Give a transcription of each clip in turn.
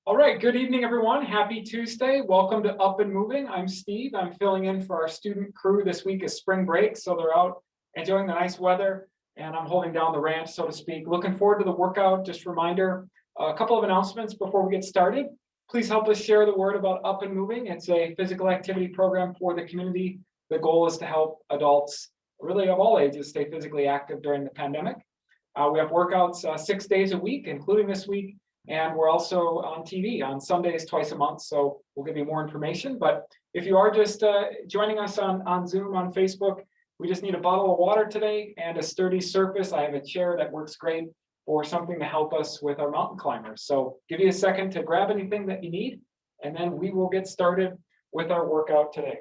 All right, good evening, everyone. Happy Tuesday. Welcome to Up and Moving. I'm Steve. I'm filling in for our student crew. This week is spring break, so they're out enjoying the nice weather, and I'm holding down the ranch, so to speak. Looking forward to the workout. Just a reminder, a couple of announcements before we get started. Please help us share the word about Up and Moving. It's a physical activity program for the community. The goal is to help adults, really of all ages, stay physically active during the pandemic. We have workouts 6 days a week, including this week. And we're also on TV on Sundays twice a month, so we'll give you more information. But if you are just joining us on Zoom, on Facebook, we just need a bottle of water today and a sturdy surface. I have a chair that works great or something to help us with our mountain climbers. So give you a second to grab anything that you need, and then we will get started with our workout today.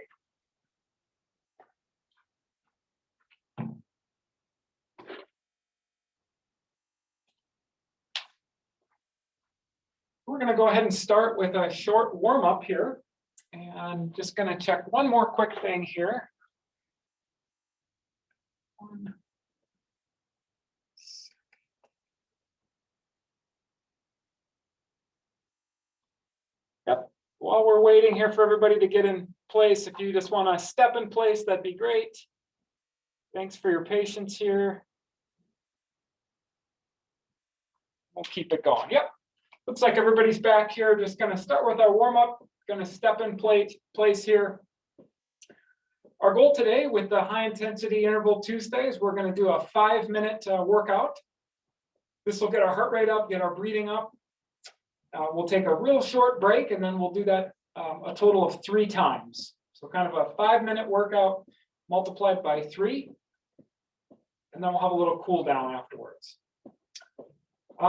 We're going to go ahead and start with a short warm-up here. And just going to check one more quick thing here. Yep. While we're waiting here for everybody to get in place, if you just want to step in place, that'd be great. Thanks for your patience here. We'll keep it going. Yep. Looks like everybody's back here. Just going to start with our warm-up. Going to step in place here. Our goal today with the high intensity interval Tuesdays, we're going to do a 5-minute workout. This will get our heart rate up, get our breathing up. We'll take a real short break, and then we'll do that a total of 3 times. So kind of a 5-minute workout multiplied by 3. And then we'll have a little cool down afterwards.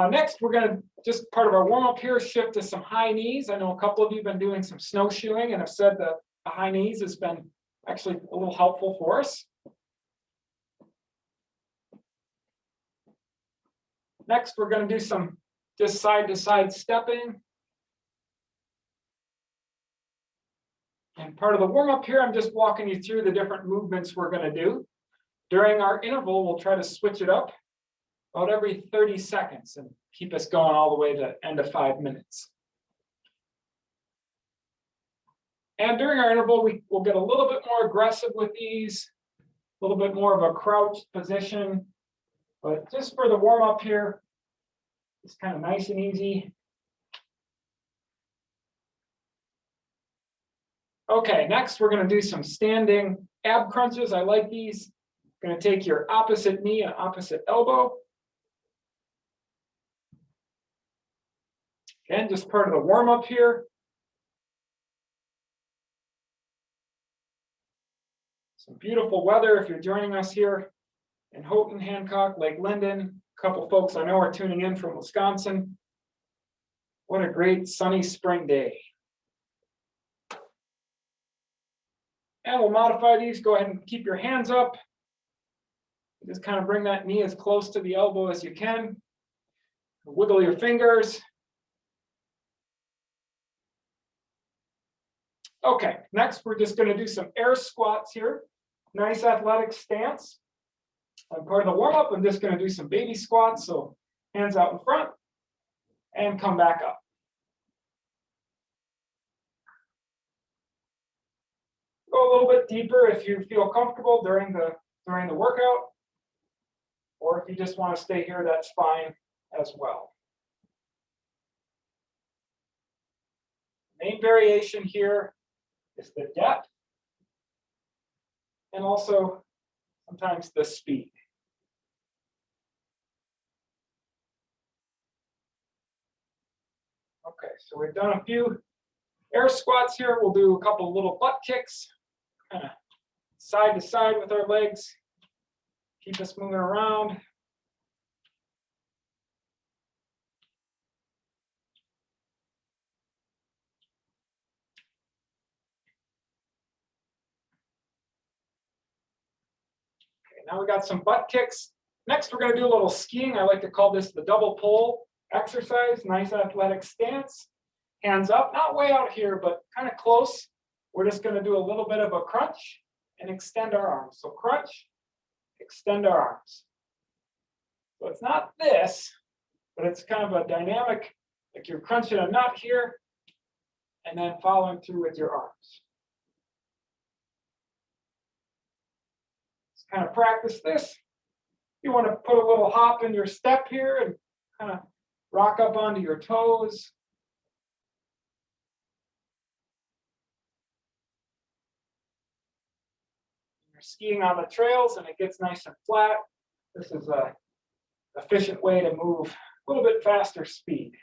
Next, we're going to, just part of our warm-up here, shift to some high knees. I know a couple of you have been doing some snowshoeing and have said that the high knees has been actually a little helpful for us. Next, we're going to do some just side-to-side stepping. And part of the warm-up here, I'm just walking you through the different movements we're going to do. During our interval, we'll try to switch it up about every 30 seconds and keep us going all the way to end of 5 minutes. And during our interval, we'll get a little bit more aggressive with these, a little bit more of a crouched position. But just for the warm up here, it's kind of nice and easy. Okay, next we're going to do some standing ab crunches. I like these. Going to take your opposite knee and opposite elbow. Again, just part of the warm-up here. Some beautiful weather if you're joining us here in Houghton, Hancock, Lake Linden. A couple folks I know are tuning in from Wisconsin. What a great sunny spring day. And we'll modify these. Go ahead and keep your hands up. Just kind of bring that knee as close to the elbow as you can. Wiggle your fingers. Okay, next we're just going to do some air squats here. Nice athletic stance. And part of the warm-up, I'm just going to do some baby squats. So hands out in front and come back up. Go a little bit deeper if you feel comfortable during the workout. Or if you just want to stay here, that's fine as well. Main variation here is the depth and also sometimes the speed. Okay, so we've done a few air squats here. We'll do a couple little butt kicks, kind of side to side with our legs. Keep us moving around. Now we got some butt kicks. Next, we're going to do a little skiing. I like to call this the double pole exercise. Nice athletic stance. Hands up, not way out here, but kind of close. We're just going to do a little bit of a crunch and extend our arms. So crunch, extend our arms. So it's not this, but it's kind of a dynamic like you're crunching a nut here, and then following through with your arms. Just kind of practice this. You want to put a little hop in your step here and kind of rock up onto your toes. You're skiing on the trails and it gets nice and flat. This is an efficient way to move a little bit faster speed.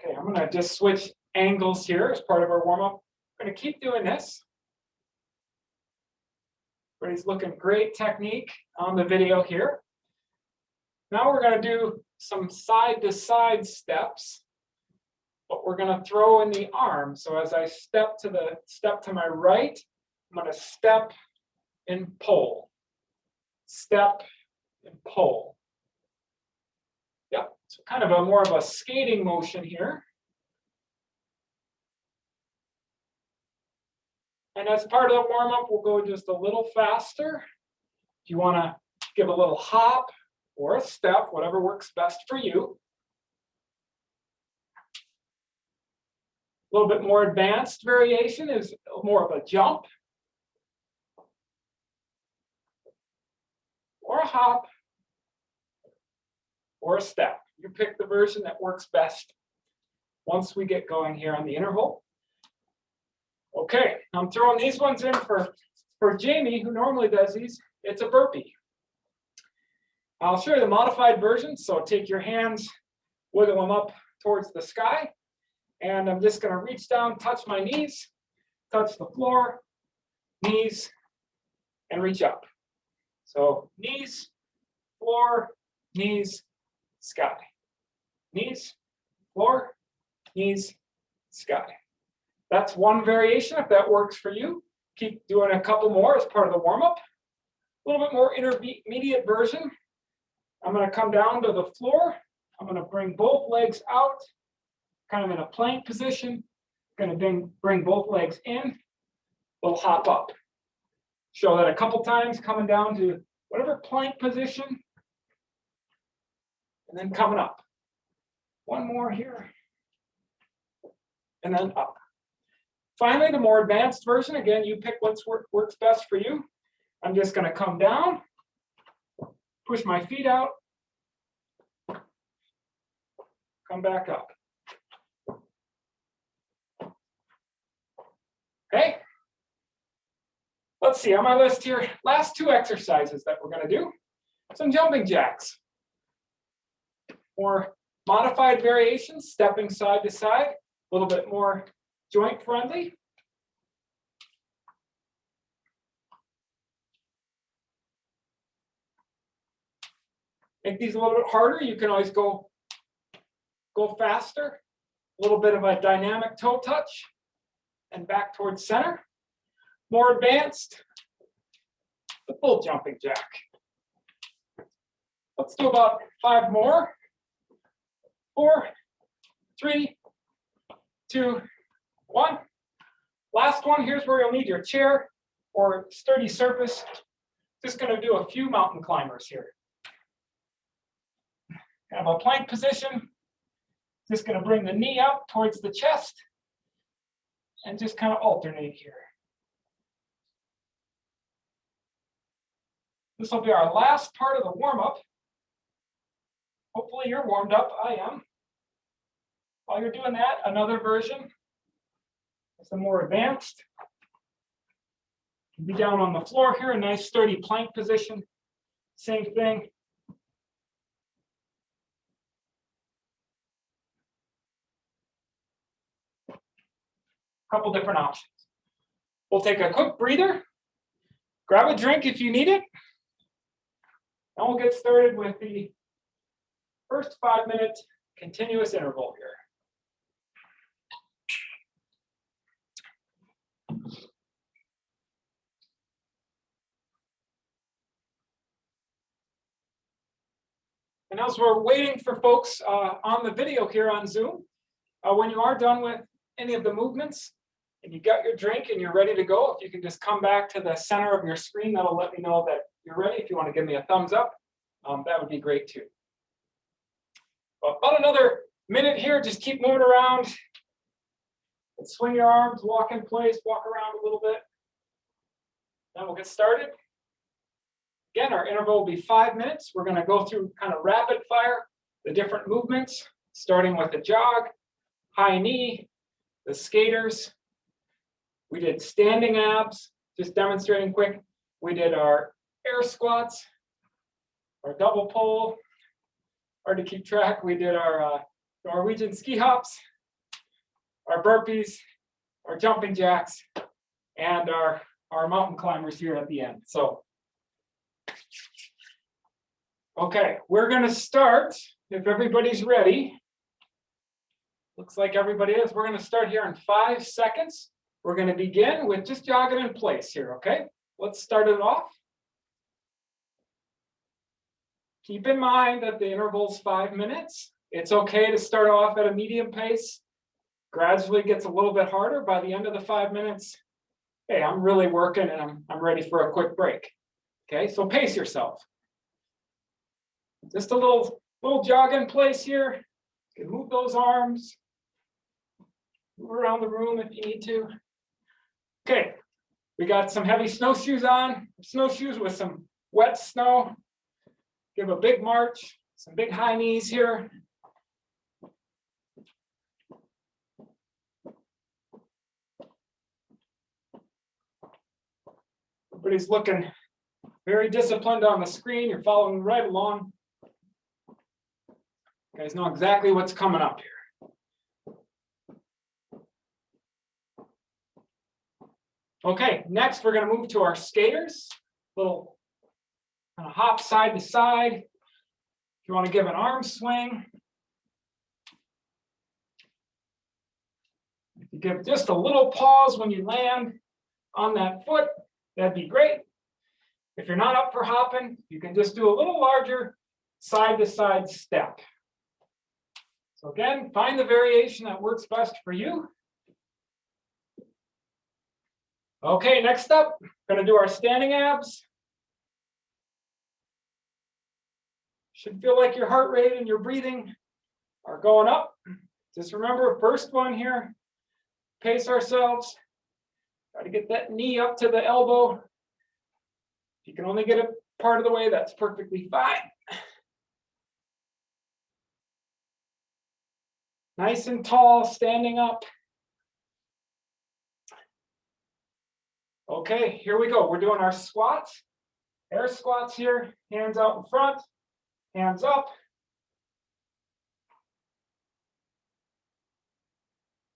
Okay, I'm going to just switch angles here as part of our warm-up. I'm going to keep doing this. Everybody's looking great technique on the video here. Now we're going to do some side-to-side steps, but we're going to throw in the arm. So as I step to my right, I'm going to step and pull. Step and pull. Yep, so kind of more of a skating motion here. And as part of the warm-up, we'll go just a little faster. If you want to give a little hop or a step, whatever works best for you. A little bit more advanced variation is more of a jump or a hop or a step. You pick the version that works best once we get going here on the interval. Okay, I'm throwing these ones in for Jamie, who normally does these. It's a burpee. I'll show you the modified version. So take your hands, wiggle them up towards the sky. And I'm just going to reach down, touch my knees, touch the floor, knees, and reach up. So knees, floor, knees, sky. Knees, floor, knees, sky. That's one variation. If that works for you, keep doing a couple more as part of the warm-up. A little bit more intermediate version. I'm going to come down to the floor. I'm going to bring both legs out, kind of in a plank position. Going to bring both legs in. We'll hop up. Show that a couple times, coming down to whatever plank position. And then coming up. One more here. And then up. Finally, the more advanced version, again, you pick what works best for you. I'm just going to come down, push my feet out, come back up. Okay. Let's see, on my list here, last two exercises that we're going to do. Some jumping jacks. More modified variations, stepping side to side, a little bit more joint friendly. Make these a little bit harder. You can always go faster. A little bit of a dynamic toe touch and back towards center. More advanced, the full jumping jack. Let's do about 5 more. 4, 3, 2, 1. Last one, here's where you'll need your chair or sturdy surface. Just going to do a few mountain climbers here. Have a plank position. Just going to bring the knee up towards the chest and just kind of alternate here. This will be our last part of the warm-up. Hopefully you're warmed up. I am. While you're doing that, another version is the more advanced. Be down on the floor here, a nice sturdy plank position. Same thing. Couple different options. We'll take a quick breather. Grab a drink if you need it. And we'll get started with the first 5-minute continuous interval here. And as we're waiting for folks on the video here on Zoom, when you are done with any of the movements, and you got your drink and you're ready to go, if you can just come back to the center of your screen, that'll let me know that you're ready. If you want to give me a thumbs up, that would be great too. Well, about another minute here, just keep moving around. And swing your arms, walk in place, walk around a little bit. Then we'll get started. Again, our interval will be 5 minutes. We're going to go through kind of rapid fire the different movements, starting with the jog, high knee, the skaters. We did standing abs, just demonstrating quick. We did our air squats, our double pull, hard to keep track. We did our Norwegian ski hops, our burpees, our jumping jacks, and our mountain climbers here at the end. So, okay, we're going to start, if everybody's ready. Looks like everybody is. We're going to start here in 5 seconds. We're going to begin with just jogging in place here, okay? Let's start it off. Keep in mind that the interval's 5 minutes. It's okay to start off at a medium pace. Gradually gets a little bit harder. By the end of the 5 minutes, hey, I'm really working and I'm ready for a quick break. Okay, so pace yourself. Just a little jog in place here. You can move those arms. Move around the room if you need to. Okay, we got some heavy snowshoes on. Snowshoes with some wet snow. Give a big march. Some big high knees here. Everybody's looking very disciplined on the screen. You're following right along. You guys know exactly what's coming up here. Okay, next we're going to move to our skaters. Little kind of hop side to side. If you want to give an arm swing. If you give just a little pause when you land on that foot, that'd be great. If you're not up for hopping, you can just do a little larger side-to-side step. So again, find the variation that works best for you. Okay, next up, going to do our standing abs. Should feel like your heart rate and your breathing are going up. Just remember, first one here, pace ourselves. Try to get that knee up to the elbow. If you can only get it part of the way, that's perfectly fine. Nice and tall, standing up. Okay, here we go. We're doing our squats. Air squats here, hands out in front, hands up.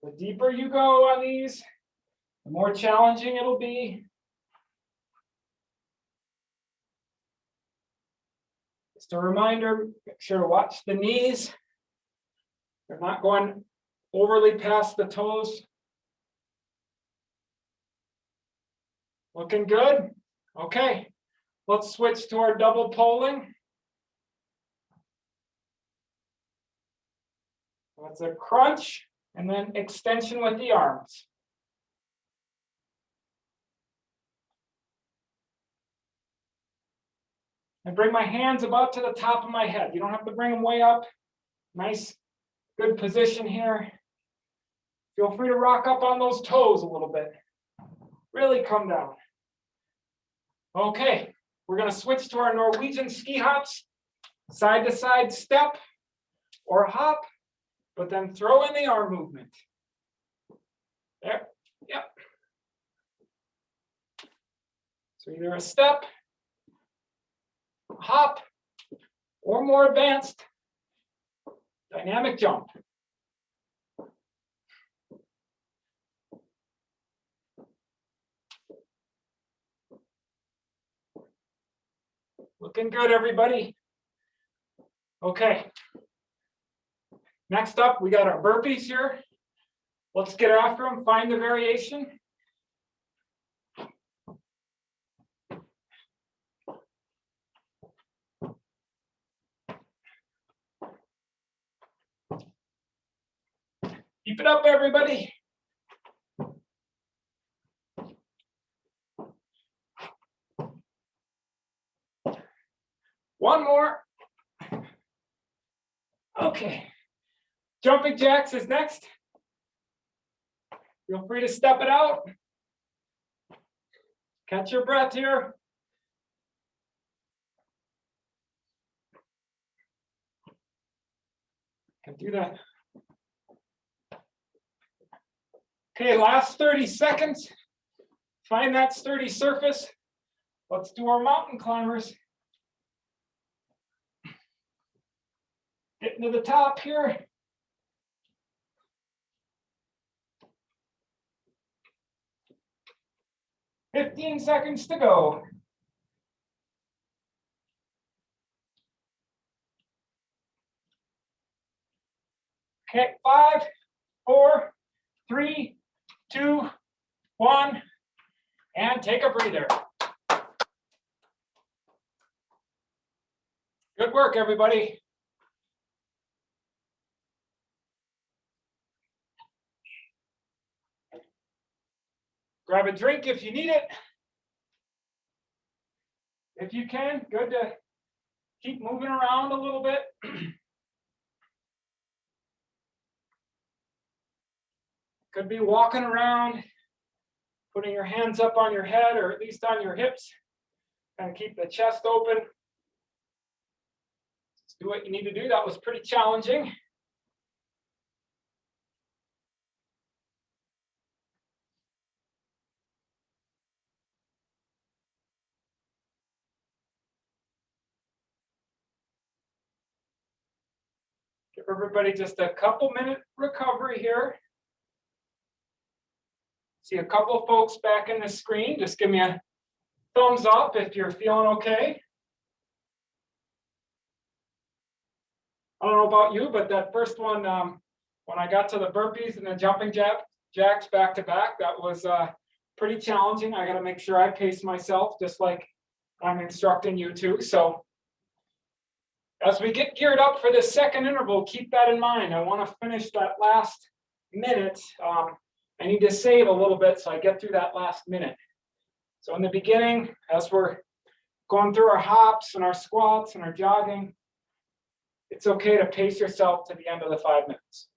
The deeper you go on these, the more challenging it'll be. Just a reminder, make sure to watch the knees. They're not going overly past the toes. Looking good? Okay, let's switch to our double polling. That's a crunch and then extension with the arms. I bring my hands about to the top of my head. You don't have to bring them way up. Nice, good position here. Feel free to rock up on those toes a little bit. Really come down. Okay, we're going to switch to our Norwegian ski hops. Side to side step or hop, but then throw in the arm movement. There, yep. So either a step, hop, or more advanced, dynamic jump. Looking good, everybody. Okay. Next up, we got our burpees here. Let's get after them, find the variation. Keep it up, everybody. One more. Okay. Jumping jacks is next. Feel free to step it out. Catch your breath here. Can do that. Okay, last 30 seconds. Find that sturdy surface. Let's do our mountain climbers. Getting to the top here. "15 seconds to go." Okay, 5, 4, 3, 2, 1, and take a breather. Good work, everybody. Grab a drink if you need it. If you can, good to keep moving around a little bit. Could be walking around, putting your hands up on your head or at least on your hips. Kind of keep the chest open. Just do what you need to do. That was pretty challenging. Give everybody just a couple minute recovery here. See a couple of folks back in the screen. Just give me a thumbs up if you're feeling okay. I don't know about you, but that first one, when I got to the burpees and the jumping jacks back to back, that was pretty challenging. I got to make sure I pace myself just like I'm instructing you to. So as we get geared up for this second interval, keep that in mind. I want to finish that last minute. I need to save a little bit so I get through that last minute. So in the beginning, as we're going through our hops and our squats and our jogging, it's okay to pace yourself to the end of the 5 minutes.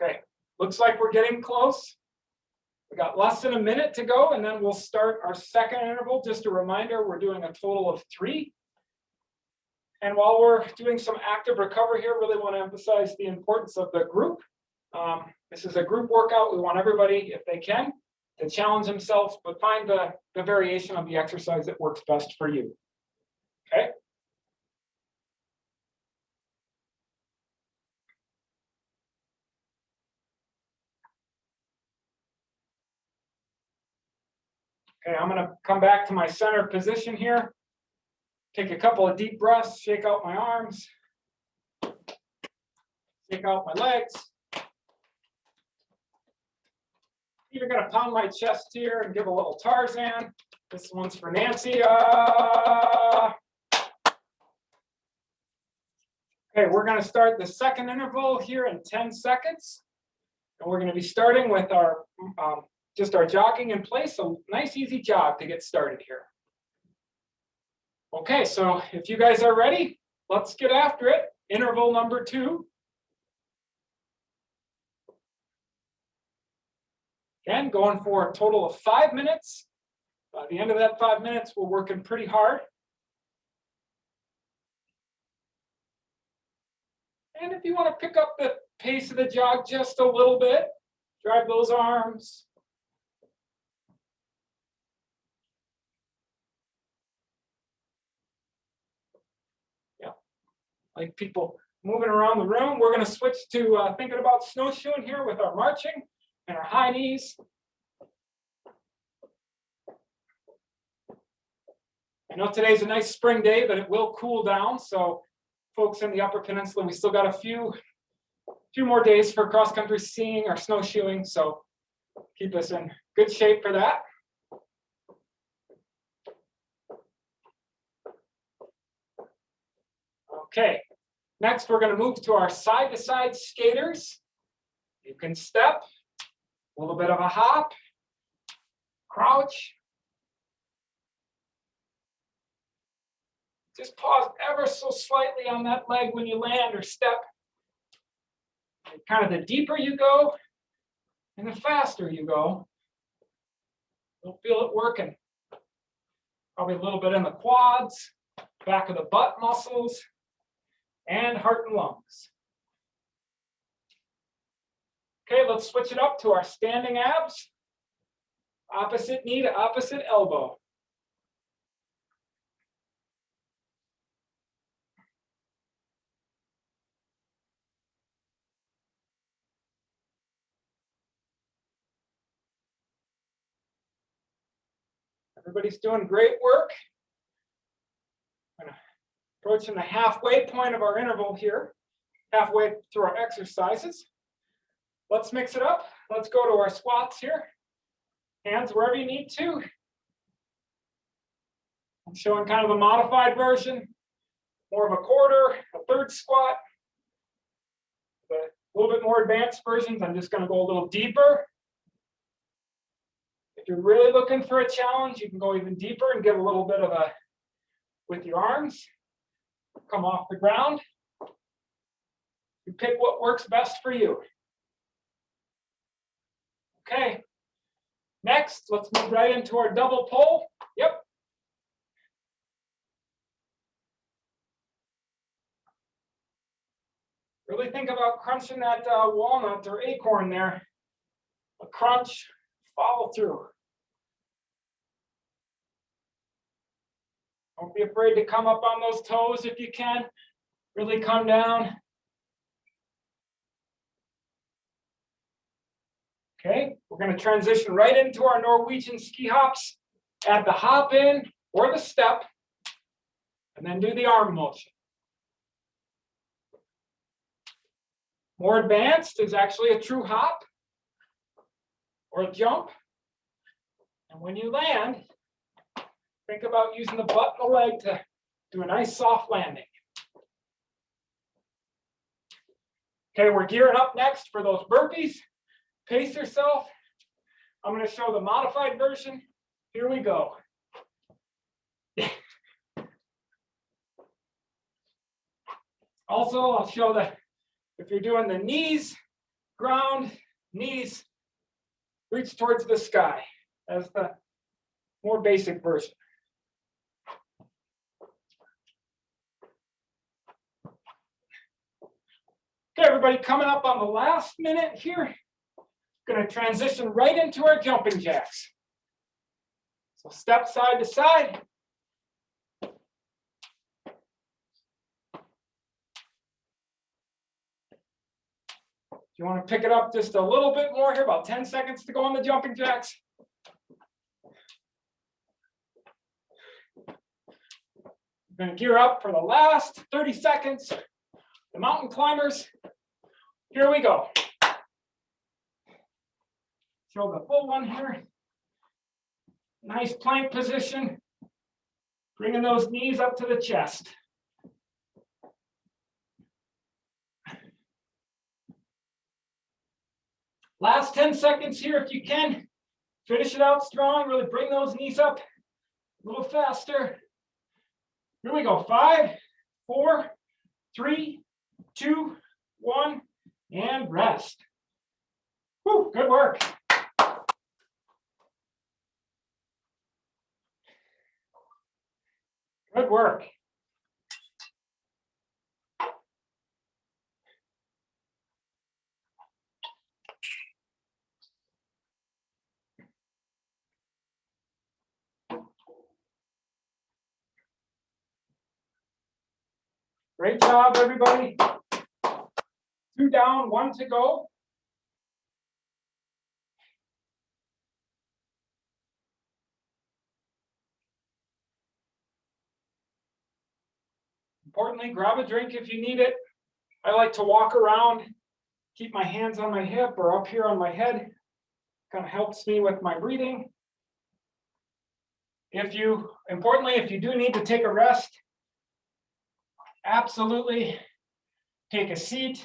Okay, looks like we're getting close. We got less than a minute to go, and then we'll start our second interval. Just a reminder, we're doing a total of 3. And while we're doing some active recovery here, really want to emphasize the importance of the group. This is a group workout. We want everybody, if they can, to challenge themselves, but find the variation of the exercise that works best for you. Okay? Okay, I'm going to come back to my center position here. Take a couple of deep breaths, shake out my arms, shake out my legs. Even going to pound my chest here and give a little Tarzan. This one's for Nancy. Okay, we're going to start the second interval here in 10 seconds. And we're going to be starting with our just our jogging in place. A nice easy jog to get started here. Okay, so if you guys are ready, let's get after it. Interval number 2. Again, going for a total of 5 minutes. By the end of that 5 minutes, we're working pretty hard. And if you want to pick up the pace of the jog just a little bit, drive those arms. Yeah, like people moving around the room. We're going to switch to thinking about snowshoeing here with our marching and our high knees. I know today's a nice spring day, but it will cool down. So folks in the Upper Peninsula, we still got a few more days for cross-country skiing or snowshoeing. So keep us in good shape for that. Okay, next we're going to move to our side-to-side skaters. You can step, a little bit of a hop, Crouch. Just pause ever so slightly on that leg when you land or step. And kind of the deeper you go and the faster you go, you'll feel it working. Probably a little bit in the quads, back of the butt muscles, and heart and lungs. Okay, let's switch it up to our standing abs. Opposite knee to opposite elbow. Everybody's doing great work. Approaching the halfway point of our interval here, halfway through our exercises. Let's mix it up. Let's go to our squats here. Hands wherever you need to. I'm showing kind of a modified version, more of a quarter, a third squat. The little bit more advanced versions, I'm just going to go a little deeper. If you're really looking for a challenge, you can go even deeper and get a little bit of a, with your arms. Come off the ground. You pick what works best for you. Okay. Next, let's move right into our double pull. Yep. Really think about crunching that walnut or acorn there. A crunch, follow through. Don't be afraid to come up on those toes if you can. Really come down. Okay, we're going to transition right into our Norwegian ski hops. Add the hop in or the step, and then do the arm motion. More advanced is actually a true hop or a jump. And when you land, think about using the butt and the leg to do a nice soft landing. Okay, we're gearing up next for those burpees. Pace yourself. I'm going to show the modified version. Here we go. Also, I'll show that if you're doing the knees, ground, knees, reach towards the sky. That's the more basic version. Okay, everybody, coming up on the last minute here. Going to transition right into our jumping jacks. So step side to side. You want to pick it up just a little bit more here, about 10 seconds to go on the jumping jacks. We're going to gear up for the last 30 seconds. The mountain climbers. Here we go. Show the full one here. Nice plank position. Bringing those knees up to the chest. Last 10 seconds here if you can. Finish it out strong. Really bring those knees up a little faster. Here we go. 5, 4, 3, 2, 1, and rest. Whew, good work. Good work. Great job, everybody. 2 down, 1 to go. Importantly, grab a drink if you need it. I like to walk around, keep my hands on my hip or up here on my head. Kind of helps me with my breathing. Importantly, if you do need to take a rest, absolutely take a seat.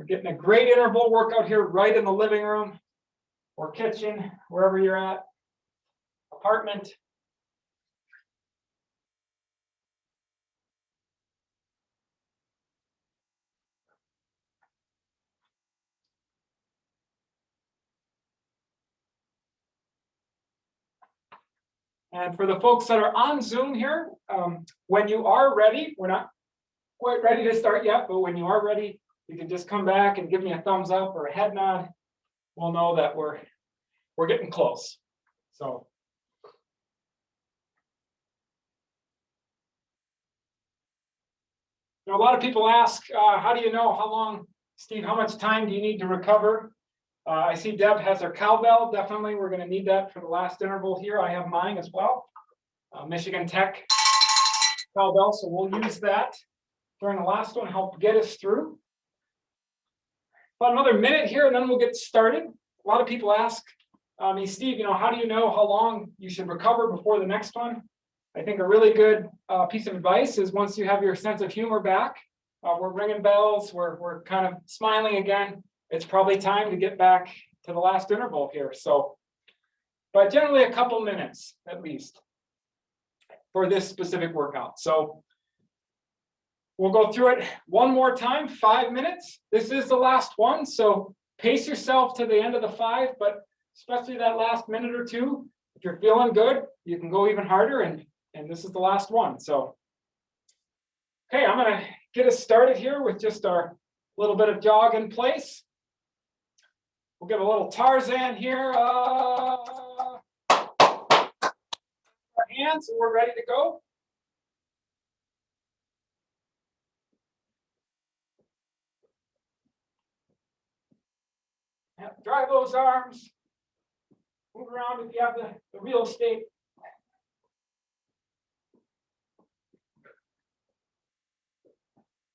We're getting a great interval workout here right in the living room or kitchen, wherever you're at, apartment. And for the folks that are on Zoom here, when you are ready, we're not quite ready to start yet, but when you are ready, you can just come back and give me a thumbs up or a head nod. We'll know that we're getting close. So. A lot of people ask, how do you know how long, Steve, how much time do you need to recover? I see Deb has her cowbell. Definitely, we're going to need that for the last interval here. I have mine as well. Michigan Tech cowbell, so we'll use that during the last one, help get us through. About another minute here, and then we'll get started. A lot of people ask me, Steve, how do you know how long you should recover before the next one? I think a really good piece of advice is once you have your sense of humor back, we're ringing bells, we're kind of smiling again, it's probably time to get back to the last interval here. So, but generally a couple minutes at least for this specific workout. So we'll go through it one more time, 5 minutes. This is the last one, so pace yourself to the end of the 5, but especially that last minute or two, if you're feeling good, you can go even harder, and this is the last one. So, okay, I'm gonna get us started here with just our little bit of jog in place. We'll give a little Tarzan here. Our hands, and we're ready to go. Drive those arms. Move around if you have the real estate.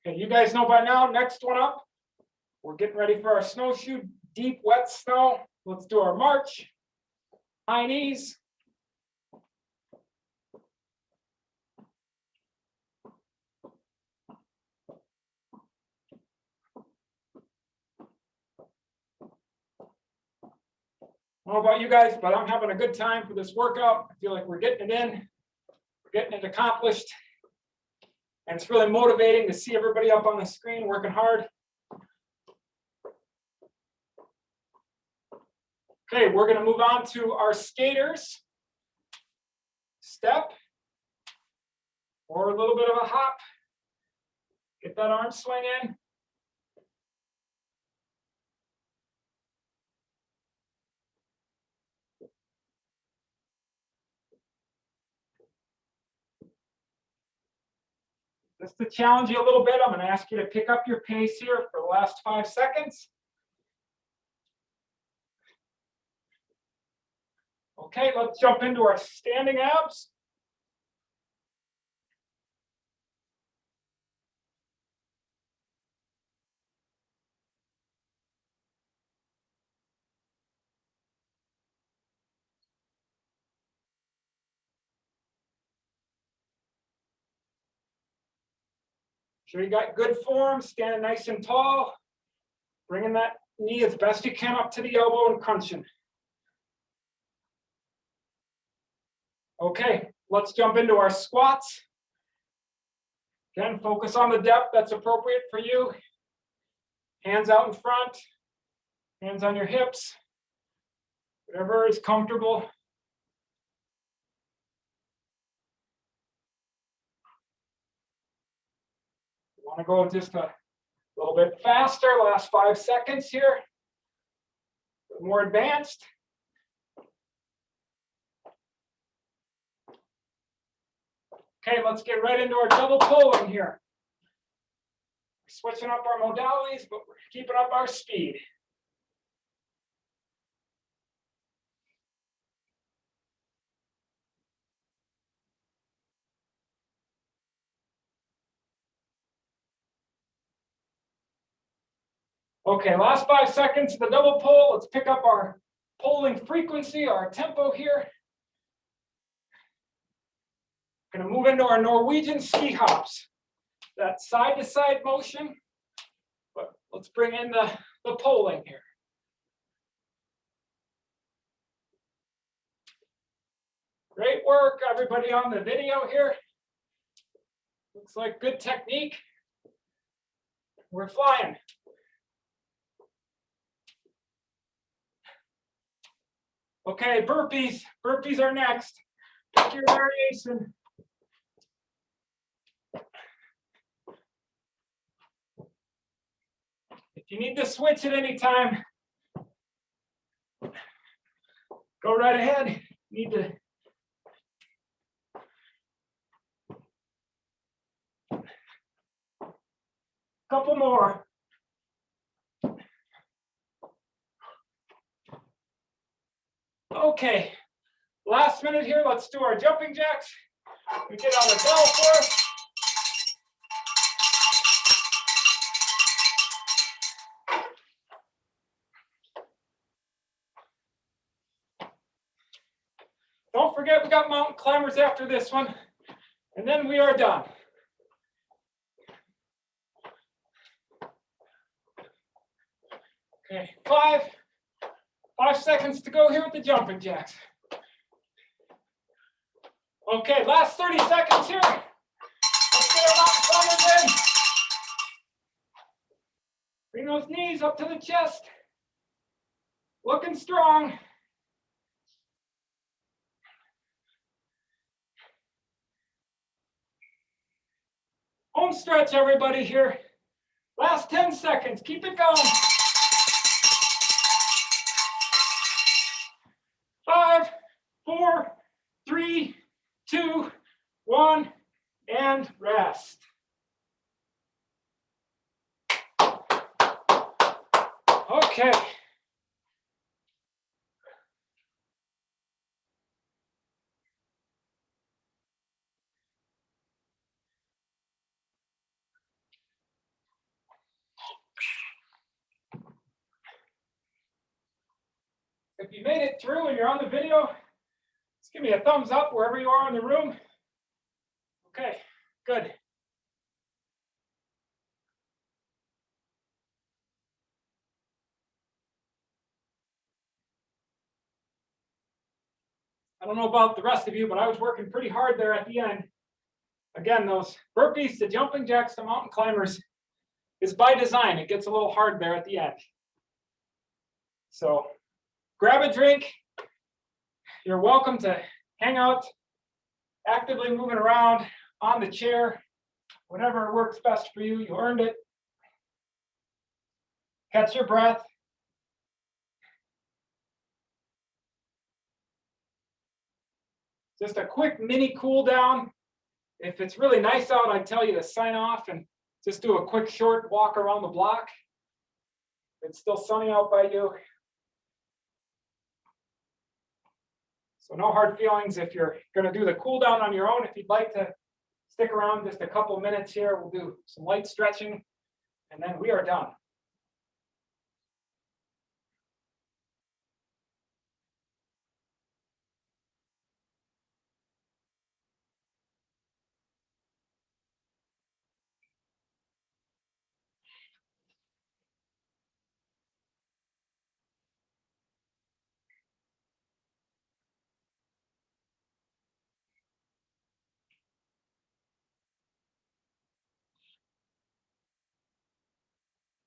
Okay, you guys know by now, next one up, we're getting ready for our snowshoe, deep, wet snow. Let's do our march. High knees. I don't know about you guys, but I'm having a good time for this workout. I feel like we're getting it in. We're getting it accomplished. And it's really motivating to see everybody up on the screen working hard. Okay, we're going to move on to our skaters. Step. Or a little bit of a hop. Get that arm swing in. Just to challenge you a little bit, I'm going to ask you to pick up your pace here for the last 5 seconds. Okay, let's jump into our standing abs. Sure you got good form, standing nice and tall, bringing that knee as best you can up to the elbow and crunching. Okay, let's jump into our squats. Again, focus on the depth that's appropriate for you. Hands out in front, hands on your hips, whatever is comfortable. You want to go just a little bit faster, last 5 seconds here. More advanced. Okay, let's get right into our double pulling here. We're switching up our modalities, but we're keeping up our speed. Okay, last 5 seconds of the double pull. Let's pick up our pulling frequency, our tempo here. Gonna move into our Norwegian ski hops. That side-to-side motion, but a Let's bring in the polling here. Great work, everybody on the video here. Looks like good technique. We're flying. Okay, burpees. Burpees are next. Pick your variation. If you need to switch at any time, go right ahead. Need to. Couple more. Okay, last minute here, let's do our jumping jacks. We get on the bell first. Don't forget, we got mountain climbers after this one, and then we are done. Okay, 5 seconds to go here with the jumping jacks. Okay, last 30 seconds here. Let's get our mountain climbers in. Bring those knees up to the chest. Looking strong. Home stretch, everybody here. Last 10 seconds, keep it going. 5, 4, 3, 2, 1, and rest. Okay. If you made it through and you're on the video, just give me a thumbs up wherever you are in the room. Okay, good. I don't know about the rest of you, but I was working pretty hard there at the end. Again, those burpees, the jumping jacks, the mountain climbers is by design. It gets a little hard there at the end. So grab a drink. You're welcome to hang out, actively moving around on the chair, whatever works best for you. You earned it. Catch your breath. Just a quick mini cool down. If it's really nice out, I'd tell you to sign off and just do a quick short walk around the block. If it's still sunny out by you. So no hard feelings if you're going to do the cool down on your own. If you'd like to stick around just a couple minutes here, we'll do some light stretching and then we are done.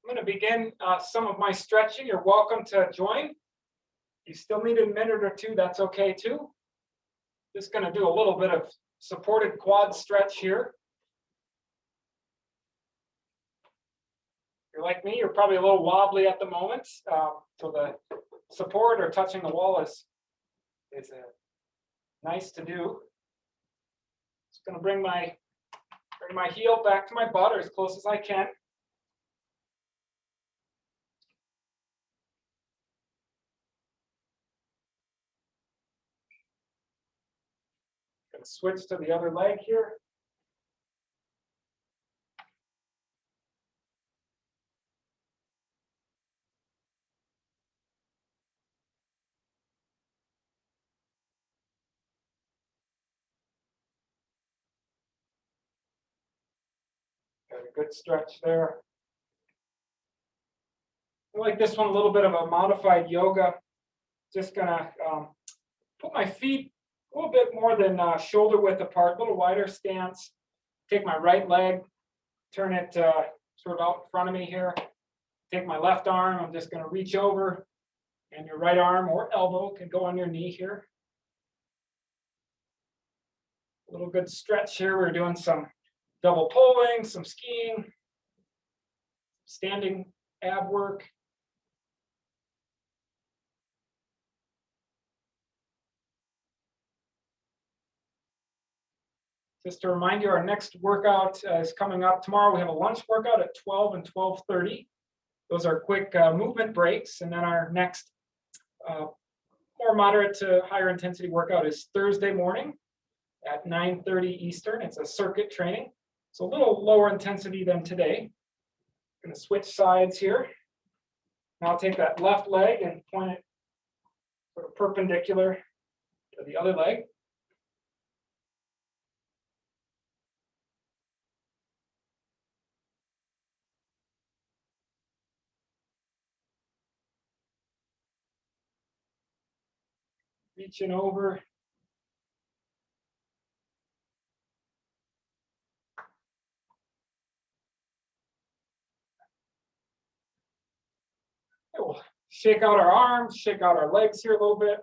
I'm going to begin some of my stretching. You're welcome to join. If you still need a minute or two, that's okay too. Just going to do a little bit of supported quad stretch here. If you're like me, you're probably a little wobbly at the moment. So the support or touching the wall is nice to do. Just going to bring my heel back to my butt or as close as I can. Going to switch to the other leg here. Got a good stretch there. like this one, a little bit of a modified yoga. Just gonna put my feet a little bit more than shoulder width apart, a little wider stance. Take my right leg, turn it sort of out in front of me here. Take my left arm, I'm just gonna reach over, and your right arm or elbow can go on your knee here. A little good stretch here. We're doing some double pulling, some skiing, standing ab work. Just to remind you, our next workout is coming up tomorrow. We have a lunch workout at 12 and 12:30. Those are quick movement breaks. And then our next more moderate to higher intensity workout is Thursday morning at 9:30 Eastern. It's a circuit training. It's a little lower intensity than today. I'm going to switch sides here. Now I'll take that left leg and point it sort of perpendicular to the other leg. Reaching over. We'll shake out our arms, shake out our legs here a little bit.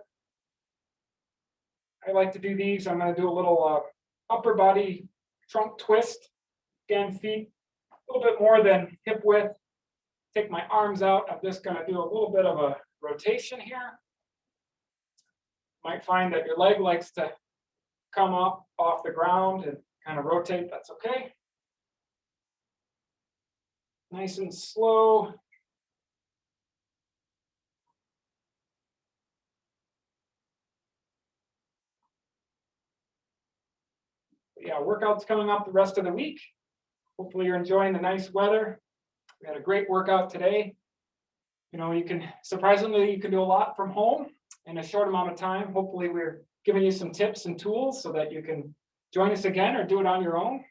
I like to do these. I'm going to do a little upper body trunk twist. Again, feet a little bit more than hip width. Take my arms out. I'm just going to do a little bit of a rotation here. Might find that your leg likes to come up off the ground and kind of rotate. That's okay. Nice and slow. Yeah, workouts coming up the rest of the week. Hopefully you're enjoying the nice weather. We had a great workout today. You know, you can do a lot from home in a short amount of time. Hopefully we're giving you some tips and tools so that you can join us again or do it on your own.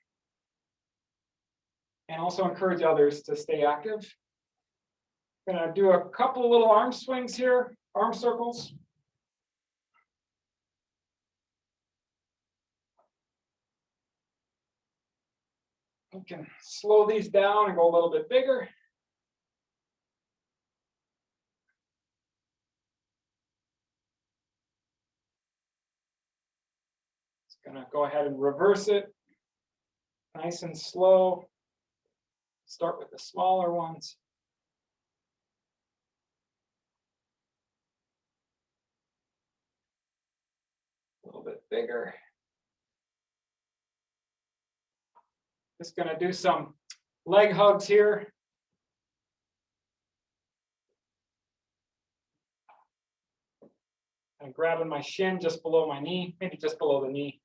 And also encourage others to stay active. I'm going to do a couple of little arm swings here, arm circles. You can slow these down and go a little bit bigger. Just going to go ahead and reverse it. Nice and slow. Start with the smaller ones. A little bit bigger. Just going to do some leg hugs here. And grabbing my shin just below my knee, maybe just below the knee.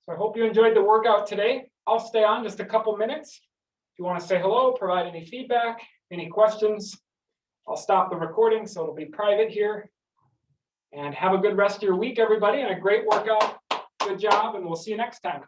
So I hope you enjoyed the workout today. I'll stay on just a couple minutes. If you want to say hello, provide any feedback, any questions, I'll stop the recording so it'll be private here. And have a good rest of your week, everybody, and a great workout. Good job, and we'll see you next time.